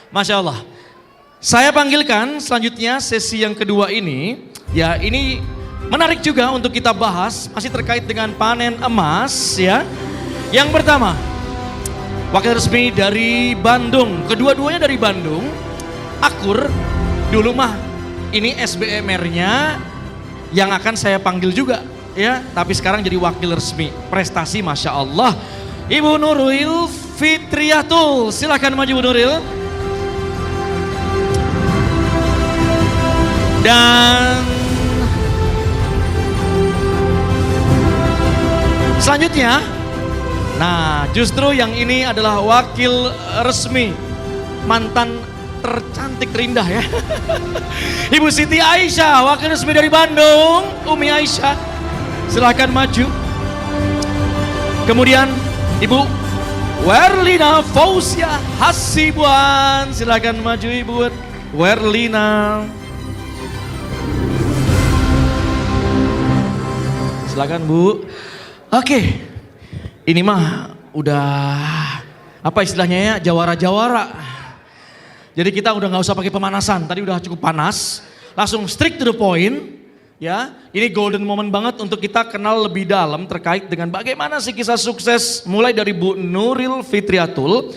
Masya Allah. Saya panggilkan selanjutnya sesi yang kedua ini. Ya, ini menarik juga untuk kita bahas. Masih terkait dengan panen emas ya. Yang pertama, wakil resmi dari Bandung. Kedua-duanya dari Bandung. Akur, dulu mah ini SBMR-nya yang akan saya panggil juga. Ya, tapi sekarang jadi wakil resmi. Prestasi Masya Allah. Ibu Nuril Fitriyatul. Silahkan maju Bu Nuril. Dan selanjutnya, nah justru yang ini adalah wakil resmi mantan tercantik terindah ya. Ibu Siti Aisyah, wakil resmi dari Bandung, Umi Aisyah. Silakan maju. Kemudian Ibu Werlina Fauzia Hasibuan, silakan maju Ibu Werlina. Silakan Bu. Oke, ini mah udah apa istilahnya ya, jawara-jawara. Jadi kita udah nggak usah pakai pemanasan, tadi udah cukup panas. Langsung straight to the point, ya. Ini golden moment banget untuk kita kenal lebih dalam terkait dengan bagaimana sih kisah sukses mulai dari Bu Nuril Fitriyatul.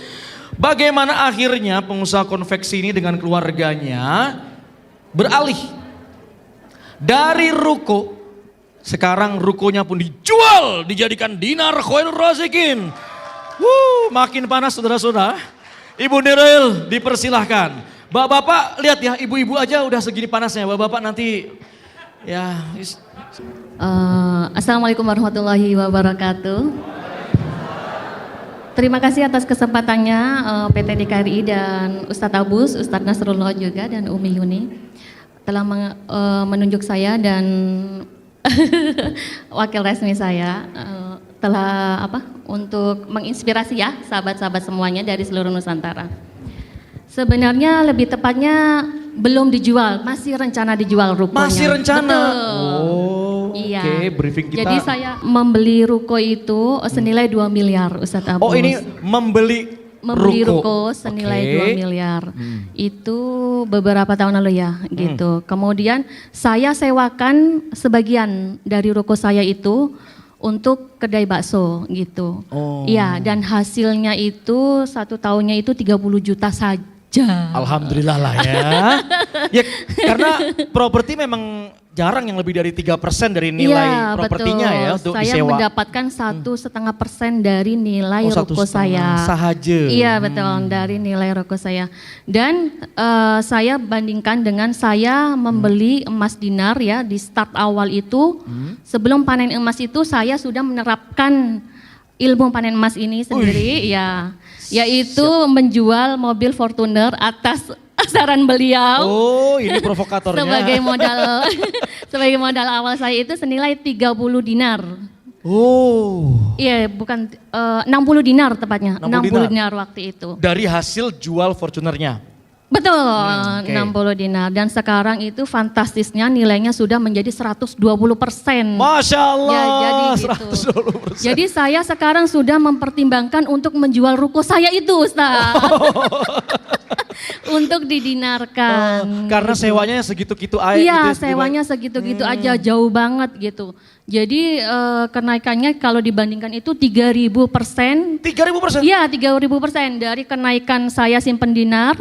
Bagaimana akhirnya pengusaha konveksi ini dengan keluarganya beralih dari ruko. Sekarang rukonya pun dijual, dijadikan dinar Khairul Razikin. Makin panas saudara-saudara. Ibu Nuril dipersilahkan. Bapak-bapak lihat ya, ibu-ibu aja udah segini panasnya. Bapak-bapak nanti ya. Assalamualaikum warahmatullahi wabarakatuh. Terima kasih atas kesempatannya PT DKRI dan Ustadz Abus, Ustadz Nasrullah juga dan Umi Yuni telah menunjuk saya dan wakil resmi saya telah untuk menginspirasi ya sahabat-sahabat semuanya dari seluruh Nusantara. Sebenarnya lebih tepatnya belum dijual, masih rencana dijual rukonya. Masih rencana? Betul. Iya. Oke, briefing kita. Jadi saya membeli ruko itu senilai 2 miliar Ustadz Abus. Oh ini membeli ruko senilai 2 miliar. Itu beberapa tahun lalu ya gitu. Kemudian saya sewakan sebagian dari ruko saya itu untuk kedai bakso gitu. Iya, dan hasilnya itu 1 tahunnya itu 30 juta saja. Alhamdulillah lah ya. Ya karena properti memang jarang yang lebih dari 3% dari nilai propertinya ya untuk saya disewa. Mendapatkan 1,5% dari nilai ruko saya. Sahaja. Iya betul, dari nilai ruko saya. Dan saya bandingkan dengan saya membeli emas dinar ya di start awal itu. Sebelum panen emas itu saya sudah menerapkan ilmu panen emas ini sendiri ya. Yaitu menjual mobil Fortuner atas saran beliau. Oh, ini provokatornya. sebagai modal awal saya itu senilai 30 dinar. Oh. Iya, bukan 60 dinar tepatnya. 60 dinar waktu itu. Dari hasil jual Fortunernya. Betul, 60 dinar. Dan sekarang itu fantastisnya nilainya sudah menjadi 120%. Masya Allah, ya, jadi gitu. 120%. Jadi saya sekarang sudah mempertimbangkan untuk menjual ruko saya itu Ustaz. Untuk didinarkan. Karena gitu. Sewanya segitu-gitu aja. Iya, sewanya segitu-gitu aja, jauh banget gitu. Jadi kenaikannya kalau dibandingkan itu 3.000%. 3.000%? Iya, 3.000% dari kenaikan saya simpen dinar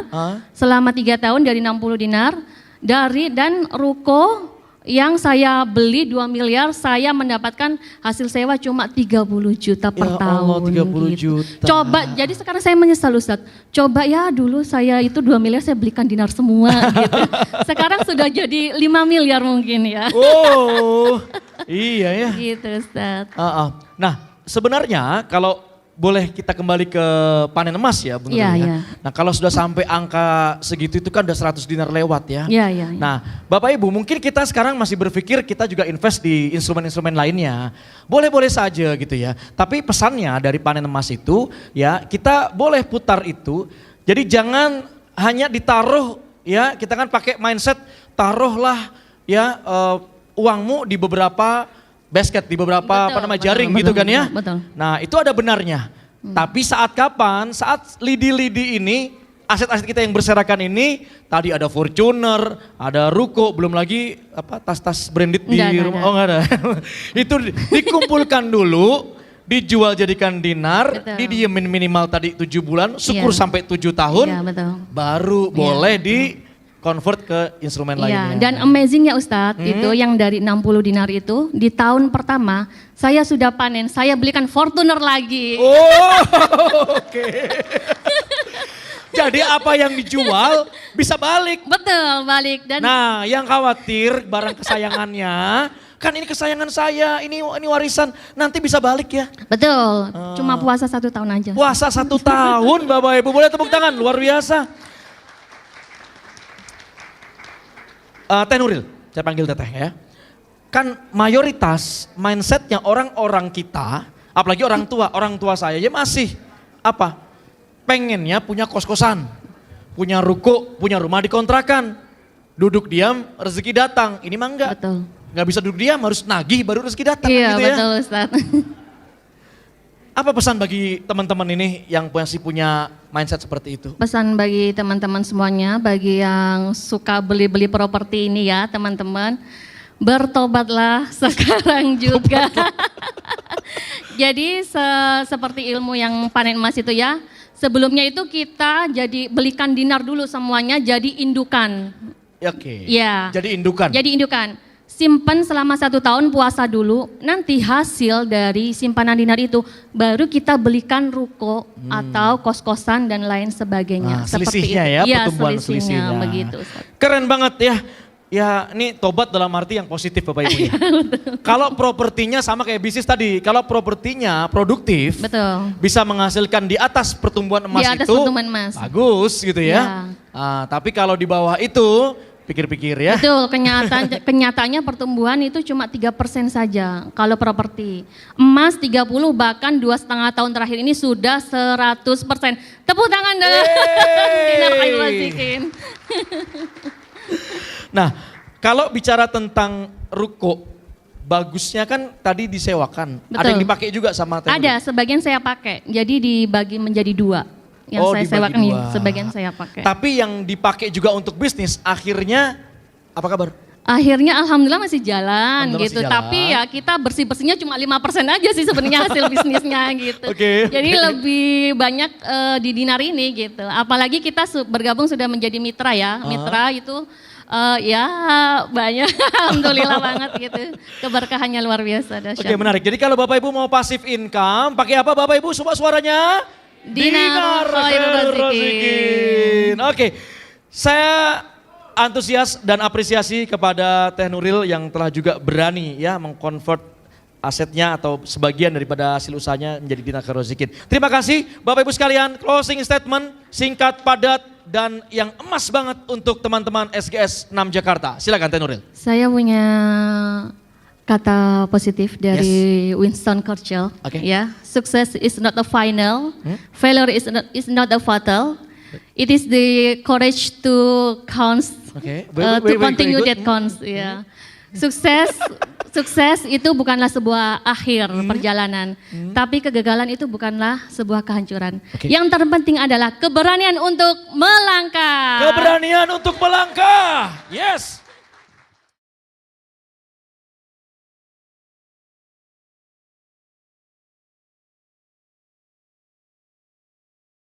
selama 3 tahun dari 60 dinar. Dan ruko yang saya beli 2 miliar, saya mendapatkan hasil sewa cuma 30 juta per tahun. Allah, 30 gitu. juta. Coba, jadi sekarang saya menyesal Ustadz. Coba ya dulu saya itu 2 miliar saya belikan dinar semua gitu. Sekarang sudah jadi 5 miliar mungkin ya. Oh, iya ya. Gitu Ustadz. Nah sebenarnya kalau boleh kita kembali ke panen emas ya Bu Nuril ya. Iya. Nah kalau sudah sampai angka segitu itu kan udah 100 dinar lewat ya. Iya. Nah Bapak Ibu mungkin kita sekarang masih berpikir kita juga invest di instrumen-instrumen lainnya. Boleh-boleh saja gitu ya. Tapi pesannya dari panen emas itu ya kita boleh putar itu. Jadi jangan hanya ditaruh ya, kita kan pakai mindset taruhlah ya uangmu di beberapa basket, di beberapa jaring gitu kan ya. Betul. Nah itu ada benarnya. Tapi saat kapan? Saat lidi-lidi ini aset-aset kita yang berserakan ini, tadi ada Fortuner, ada ruko, belum lagi tas-tas branded di rumah. Oh enggak ada. Itu dikumpulkan dulu, dijual jadikan dinar, Betul. didiemin minimal tadi 7 bulan, syukur sampai 7 tahun, Iya, betul. baru boleh di convert ke instrumen Iya, lainnya. dan amazing ya Ustadz, itu yang dari 60 dinar itu, di tahun pertama saya sudah panen, saya belikan Fortuner lagi. Oh, oke. Jadi apa yang dijual bisa balik. Betul, balik. Dan Nah, yang khawatir barang kesayangannya, kan ini kesayangan saya, ini warisan, nanti bisa balik ya. betul, cuma puasa 1 tahun aja. Puasa 1 tahun Bapak Ibu, boleh tepuk tangan, luar biasa. Teh Nuril, saya panggil Teteh ya. Kan mayoritas mindsetnya orang-orang kita, apalagi orang tua saya ya masih pengennya punya kos-kosan, punya ruko, punya rumah dikontrakan. Duduk diam, rezeki datang. Ini mah enggak. Betul. Enggak bisa duduk diam, harus nagih baru rezeki datang Iya, gitu ya. betul Ustadz. Apa pesan bagi teman-teman ini yang masih punya mindset seperti itu? Pesan bagi teman-teman semuanya, bagi yang suka beli-beli properti ini ya teman-teman, bertobatlah sekarang juga. Jadi seperti ilmu yang panen emas itu ya, sebelumnya itu kita jadi belikan dinar dulu semuanya jadi indukan. Oke. Ya. Jadi indukan. Jadi indukan. Simpan selama 1 tahun, puasa dulu, nanti hasil dari simpanan dinar itu baru kita belikan ruko atau kos-kosan dan lain sebagainya. Nah, selisihnya ya, Iya, pertumbuhan selisihnya selisihnya. begitu. Ustaz. Keren banget ya. Ya ini tobat dalam arti yang positif Bapak Ibu ya. Kalau propertinya sama kayak bisnis tadi, kalau propertinya produktif, Betul. bisa menghasilkan di atas pertumbuhan emas Di atas itu, pertumbuhan emas. bagus gitu ya. Ya. Tapi kalau di bawah itu, pikir-pikir ya. Betul, kenyataannya pertumbuhan itu cuma 3% saja kalau properti. Emas 30 bahkan 2,5 tahun terakhir ini sudah 100%. Tepuk tangan dong. Dinar Khairul Razikin. Nah, kalau bicara tentang ruko, bagusnya kan tadi disewakan. Betul. Ada yang dipakai juga sama Teh Nuril? Ada, sebagian saya pakai. Jadi dibagi menjadi 2. Yang saya dibagi sewakan nih, 2. sebagian saya pakai. Tapi yang dipakai juga untuk bisnis, akhirnya apa kabar? Akhirnya alhamdulillah masih jalan Alhamdulillah gitu. masih jalan. Tapi ya kita bersih-bersihnya cuma 5% aja sih sebenarnya hasil bisnisnya gitu. Oke. Jadi lebih banyak di dinar ini gitu. Apalagi kita bergabung sudah menjadi mitra ya. Mitra itu ya banyak alhamdulillah banget gitu. Keberkahannya luar biasa dahsyat. Oke, menarik. Jadi kalau Bapak Ibu mau passive income, pakai apa Bapak Ibu? Coba suaranya. Dinar Khairul Razikin. Oke, saya antusias dan apresiasi kepada Teh Nuril yang telah juga berani ya mengkonvert asetnya atau sebagian daripada hasil usahanya menjadi dinar Khairul Razikin. Terima kasih Bapak Ibu sekalian, closing statement singkat, padat, dan yang emas banget untuk teman-teman SGS 6 Jakarta. Silakan Teh Nuril. Saya punya kata positif dari Winston Churchill. Oke. Ya, success is not a final, failure is not a fatal. It is the courage to counts, Oke. to continue that counts. Ya, sukses itu bukanlah sebuah akhir perjalanan, tapi kegagalan itu bukanlah sebuah kehancuran. Oke. Yang terpenting adalah keberanian untuk melangkah. Keberanian untuk melangkah. Yes.